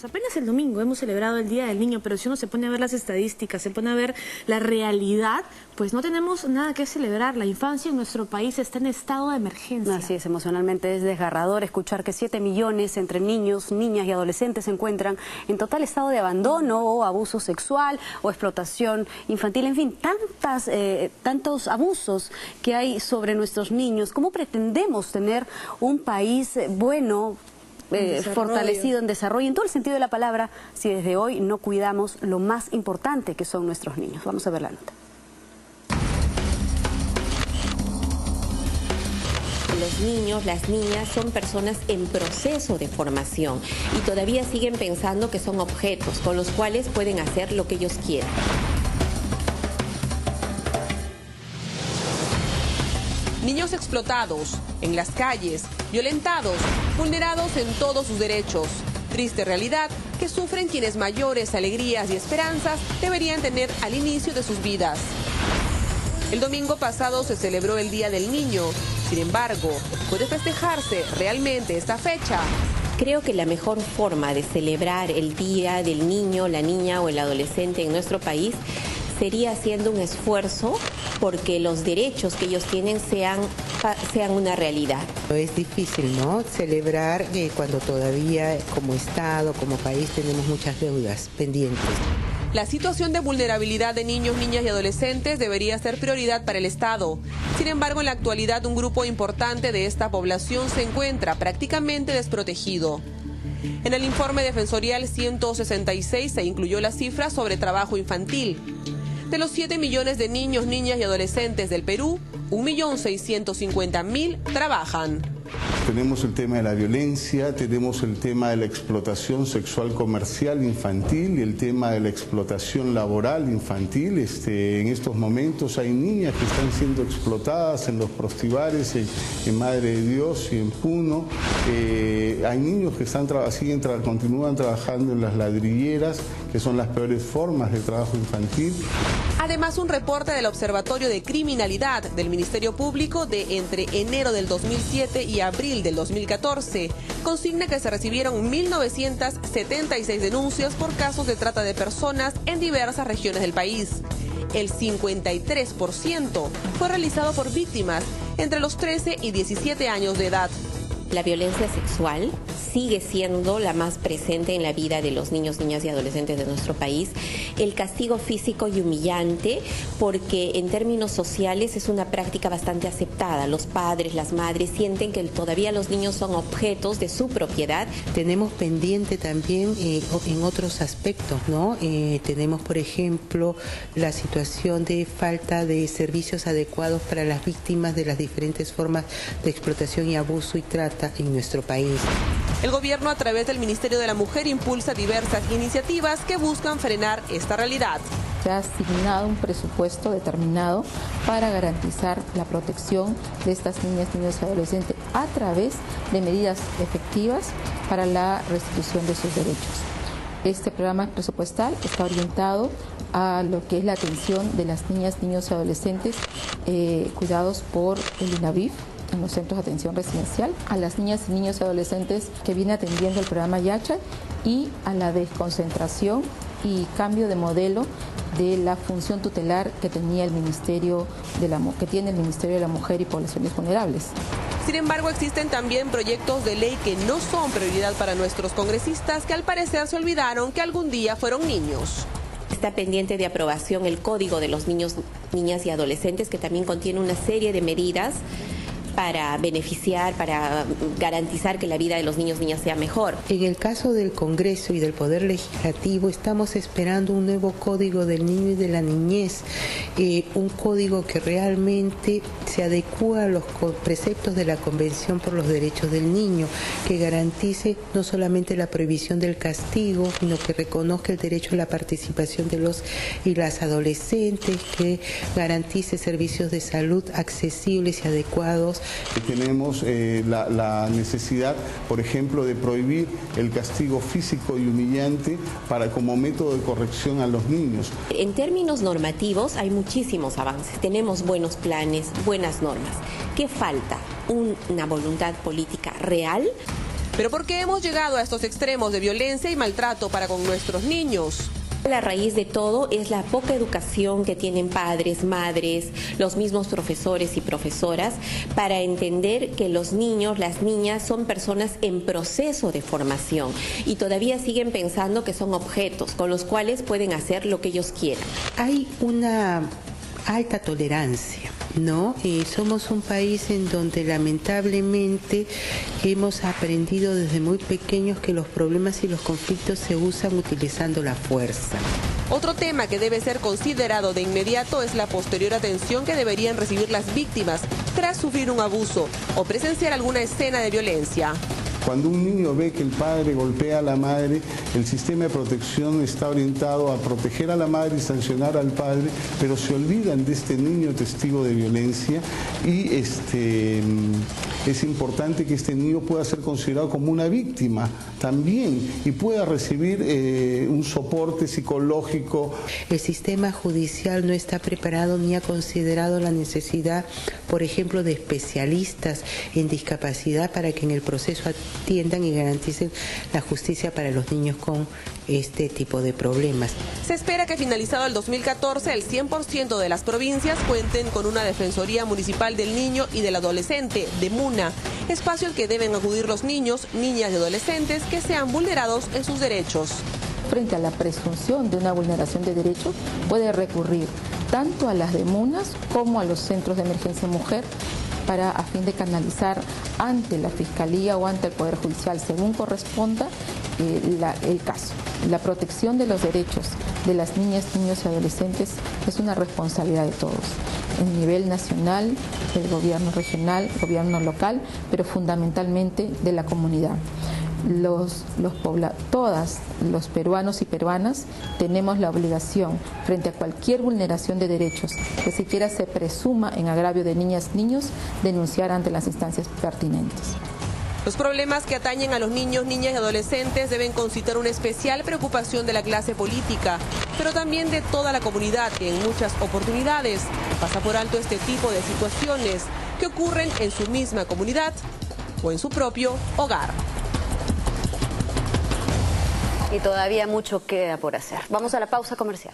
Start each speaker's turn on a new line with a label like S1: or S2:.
S1: niños. Apenas el domingo hemos celebrado el Día del Niño, pero si uno se pone a ver las estadísticas, se pone a ver la realidad, pues no tenemos nada que celebrar. La infancia en nuestro país está en estado de emergencia.
S2: Así es, emocionalmente es desgarrador escuchar que 7 millones entre niños, niñas y adolescentes se encuentran en total estado de abandono o abuso sexual o explotación infantil. En fin, tantos abusos que hay sobre nuestros niños. ¿Cómo pretendemos tener un país bueno, fortalecido en desarrollo, en todo el sentido de la palabra, si desde hoy no cuidamos lo más importante que son nuestros niños? Vamos a ver la nota.
S3: Los niños, las niñas son personas en proceso de formación y todavía siguen pensando que son objetos con los cuales pueden hacer lo que ellos quieran.
S4: Niños explotados, en las calles, violentados, vulnerados en todos sus derechos. Triste realidad que sufren quienes mayores alegrías y esperanzas deberían tener al inicio de sus vidas. El domingo pasado se celebró el Día del Niño. Sin embargo, ¿puede festejarse realmente esta fecha?
S3: Creo que la mejor forma de celebrar el Día del Niño, la niña o el adolescente en nuestro país sería haciendo un esfuerzo porque los derechos que ellos tienen sean una realidad.
S5: Es difícil, ¿no?, celebrar cuando todavía como Estado, como país, tenemos muchas deudas pendientes.
S4: La situación de vulnerabilidad de niños, niñas y adolescentes debería ser prioridad para el Estado. Sin embargo, en la actualidad un grupo importante de esta población se encuentra prácticamente desprotegido. En el informe defensorial 166 se incluyó la cifra sobre trabajo infantil. De los 7 millones de niños, niñas y adolescentes del Perú, 1.650.000 trabajan.
S6: Tenemos el tema de la violencia, tenemos el tema de la explotación sexual comercial infantil y el tema de la explotación laboral infantil. En estos momentos hay niñas que están siendo explotadas en los prostíbares, en Madre de Dios y en Puno. Hay niños que continúan trabajando en las ladrilleras, que son las peores formas de trabajo infantil.
S4: Además, un reporte del Observatorio de Criminalidad del Ministerio Público de entre enero del 2007 y abril del 2014 consigna que se recibieron 1.976 denuncias por casos de trata de personas en diversas regiones del país. El 53% fue realizado por víctimas entre los 13 y 17 años de edad.
S3: La violencia sexual sigue siendo la más presente en la vida de los niños, niñas y adolescentes de nuestro país. El castigo físico y humillante, porque en términos sociales es una práctica bastante aceptada. Los padres, las madres sienten que todavía los niños son objetos de su propiedad.
S5: Tenemos pendiente también en otros aspectos, ¿no? Tenemos, por ejemplo, la situación de falta de servicios adecuados para las víctimas de las diferentes formas de explotación y abuso y trata en nuestro país.
S4: El gobierno, a través del Ministerio de la Mujer, impulsa diversas iniciativas que buscan frenar esta realidad.
S7: Se ha asignado un presupuesto determinado para garantizar la protección de estas niñas, niños y adolescentes a través de medidas efectivas para la restitución de sus derechos. Este programa presupuestal está orientado a lo que es la atención de las niñas, niños y adolescentes cuidados por el INAVIF en los centros de atención residencial, a las niñas y niños y adolescentes que viene atendiendo el programa Yacha y a la desconcentración y cambio de modelo de la función tutelar que tenía el Ministerio que tiene el Ministerio de la Mujer y Poblaciones Vulnerables.
S4: Sin embargo, existen también proyectos de ley que no son prioridad para nuestros congresistas, que al parecer se olvidaron que algún día fueron niños.
S3: Está pendiente de aprobación el Código de los Niños, Niñas y Adolescentes, que también contiene una serie de medidas para beneficiar, para garantizar que la vida de los niños y niñas sea mejor.
S5: En el caso del Congreso y del Poder Legislativo estamos esperando un nuevo Código del Niño y de la Niñez, un código que realmente se adecúa a los preceptos de la Convención por los Derechos del Niño, que garantice no solamente la prohibición del castigo, sino que reconozca el derecho a la participación de los y las adolescentes, que garantice servicios de salud accesibles y adecuados.
S6: Tenemos la necesidad, por ejemplo, de prohibir el castigo físico y humillante como método de corrección a los niños.
S3: En términos normativos hay muchísimos avances, tenemos buenos planes, buenas normas. ¿Qué falta? Una voluntad política real
S4: Pero ¿por qué hemos llegado a estos extremos de violencia y maltrato para con nuestros niños?
S3: La raíz de todo es la poca educación que tienen padres, madres, los mismos profesores y profesoras para entender que los niños, las niñas son personas en proceso de formación y todavía siguen pensando que son objetos con los cuales pueden hacer lo que ellos quieran.
S5: Hay una alta tolerancia, ¿no? Somos un país en donde lamentablemente hemos aprendido desde muy pequeños que los problemas y los conflictos se usan utilizando la fuerza.
S4: Otro tema que debe ser considerado de inmediato es la posterior atención que deberían recibir las víctimas tras sufrir un abuso o presenciar alguna escena de violencia.
S6: Cuando un niño ve que el padre golpea a la madre, el sistema de protección está orientado a proteger a la madre y sancionar al padre, pero se olvidan de este niño testigo de violencia y es importante que este niño pueda ser considerado como una víctima también y pueda recibir un soporte psicológico.
S5: El sistema judicial no está preparado ni ha considerado la necesidad, por ejemplo, de especialistas en discapacidad para que en el proceso atiendan y garanticen la justicia para los niños con este tipo de problemas.
S4: Se espera que finalizado el 2014 el 100% de las provincias cuenten con una Defensoría Municipal del Niño y del Adolescente, DEMUNA, espacio al que deben acudir los niños, niñas y adolescentes que sean vulnerados en sus derechos.
S7: Frente a la presunción de una vulneración de derechos, puede recurrir tanto a las DEMUNAs como a los centros de emergencia mujer a fin de canalizar ante la Fiscalía o ante el Poder Judicial, según corresponda el caso. La protección de los derechos de las niñas, niños y adolescentes es una responsabilidad de todos, en nivel nacional, del gobierno regional, gobierno local, pero fundamentalmente de la comunidad. Todas los peruanos y peruanas tenemos la obligación, frente a cualquier vulneración de derechos que siquiera se presuma en agravio de niñas, niños, denunciar ante las instancias pertinentes.
S4: Los problemas que atañen a los niños, niñas y adolescentes deben concitar una especial preocupación de la clase política, pero también de toda la comunidad que en muchas oportunidades pasa por alto este tipo de situaciones que ocurren en su misma comunidad o en su propio hogar.
S2: Y todavía mucho queda por hacer. Vamos a la pausa comercial.